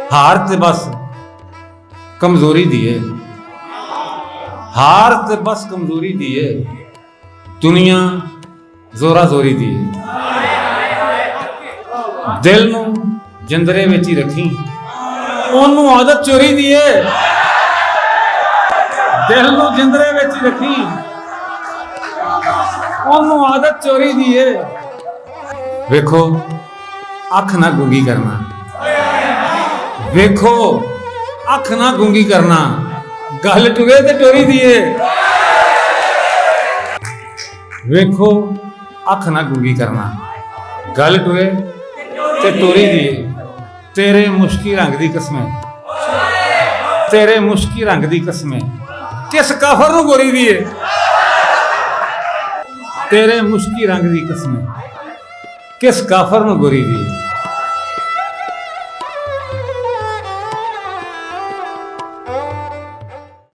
हार ते बस कमजोरी दी है, हार ते बस कमजोरी दी है, दुनिया जोरा जोरी दी है। दिल नू जिंदरे विच ही रखी, ओनू आदत चोरी दी है। दिल नू जिंदरे विच ही रखी, ओनू आदत चोरी दी है। वेखो अख ना गूंगी करना, वेखो अख ना गूंगी करना, गल टुरे ते टोरी दिए। वेखो अख ना गूंगी करना, गल टुरे ते टोरी दिए। तेरे मुश्की रंग दी कसमें, तेरे मुश्की रंग दी कसमें, किस काफर नू गोरी दिए। तेरे मुश्की रंग दी कसमें, किस काफर नू गोरी दिए।